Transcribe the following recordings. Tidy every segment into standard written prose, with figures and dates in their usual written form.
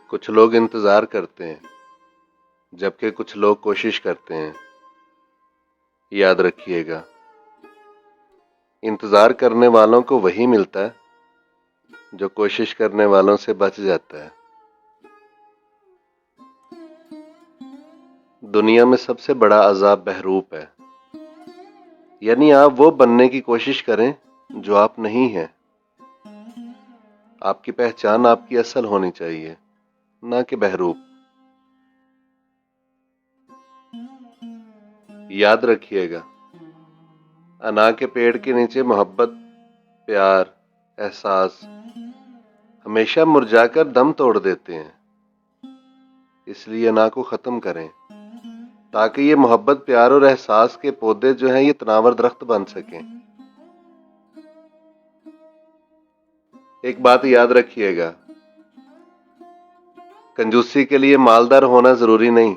کچھ لوگ انتظار کرتے ہیں جبکہ کچھ لوگ کوشش کرتے ہیں۔ یاد رکھیے گا، انتظار کرنے والوں کو وہی ملتا ہے جو کوشش کرنے والوں سے بچ جاتا ہے۔ دنیا میں سب سے بڑا عذاب بہروپ ہے، یعنی آپ وہ بننے کی کوشش کریں جو آپ نہیں ہیں۔ آپ کی پہچان آپ کی اصل ہونی چاہیے، نہ کہ بہروپ۔ یاد رکھیے گا، انا کے پیڑ کے نیچے محبت، پیار، احساس ہمیشہ مرجھا کر دم توڑ دیتے ہیں۔ اس لیے انا کو ختم کریں تاکہ یہ محبت، پیار اور احساس کے پودے جو ہیں یہ تناور درخت بن سکیں۔ ایک بات یاد رکھیے گا، کنجوسی کے لیے مالدار ہونا ضروری نہیں۔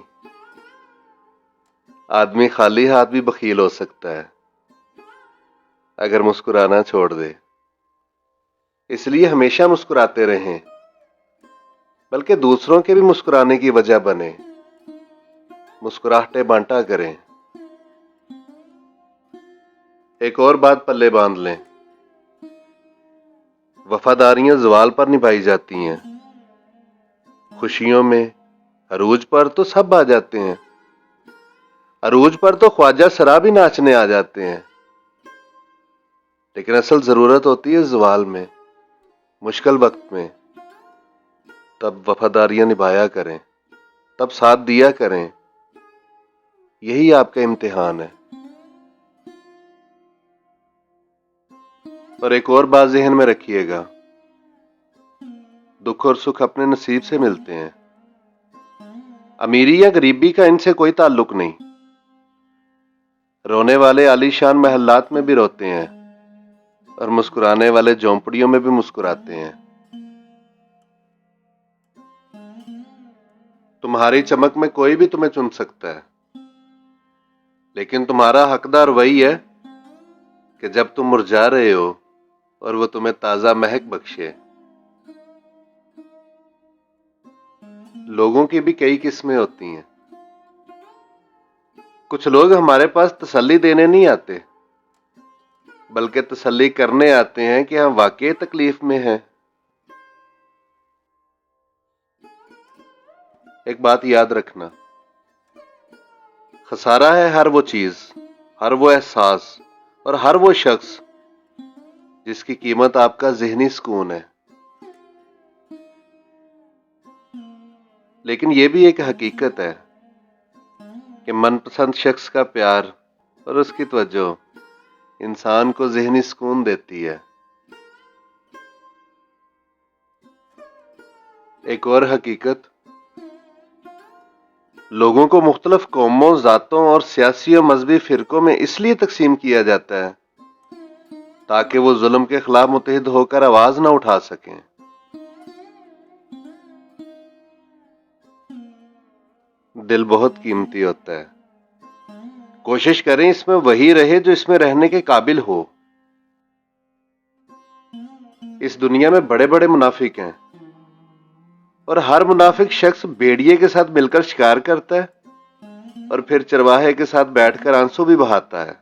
آدمی خالی ہاتھ بھی بخیل ہو سکتا ہے اگر مسکرانا چھوڑ دے۔ اس لیے ہمیشہ مسکراتے رہیں، بلکہ دوسروں کے بھی مسکرانے کی وجہ بنے۔ مسکراہٹیں بانٹا کریں۔ ایک اور بات پلے باندھ لیں، وفاداریاں زوال پر نبھائی جاتی ہیں۔ خوشیوں میں عروج پر تو سب آ جاتے ہیں، عروج پر تو خواجہ سرا بھی ناچنے آ جاتے ہیں، لیکن اصل ضرورت ہوتی ہے زوال میں، مشکل وقت میں۔ تب وفاداریاں نبھایا کریں، تب ساتھ دیا کریں۔ یہی آپ کا امتحان ہے۔ اور ایک اور بات ذہن میں رکھیے گا، دکھ اور سکھ اپنے نصیب سے ملتے ہیں۔ امیری یا غریبی کا ان سے کوئی تعلق نہیں۔ رونے والے عالی شان محلات میں بھی روتے ہیں اور مسکرانے والے جھونپڑیوں میں بھی مسکراتے ہیں۔ تمہاری چمک میں کوئی بھی تمہیں چن سکتا ہے، لیکن تمہارا حقدار وہی ہے کہ جب تم مرجھا رہے ہو اور وہ تمہیں تازہ مہک بخشے۔ لوگوں کی بھی کئی قسمیں ہوتی ہیں۔ کچھ لوگ ہمارے پاس تسلی دینے نہیں آتے، بلکہ تسلی کرنے آتے ہیں کہ ہم واقعی تکلیف میں ہیں۔ ایک بات یاد رکھنا، خسارہ ہے ہر وہ چیز، ہر وہ احساس اور ہر وہ شخص جس کی قیمت آپ کا ذہنی سکون ہے۔ لیکن یہ بھی ایک حقیقت ہے کہ من پسند شخص کا پیار اور اس کی توجہ انسان کو ذہنی سکون دیتی ہے۔ ایک اور حقیقت، لوگوں کو مختلف قوموں، ذاتوں اور سیاسی و مذہبی فرقوں میں اس لیے تقسیم کیا جاتا ہے تاکہ وہ ظلم کے خلاف متحد ہو کر آواز نہ اٹھا سکیں۔ دل بہت قیمتی ہوتا ہے، کوشش کریں اس میں وہی رہے جو اس میں رہنے کے قابل ہو۔ اس دنیا میں بڑے بڑے منافق ہیں، اور ہر منافق شخص بھیڑیے کے ساتھ مل کر شکار کرتا ہے اور پھر چرواہے کے ساتھ بیٹھ کر آنسو بھی بہاتا ہے۔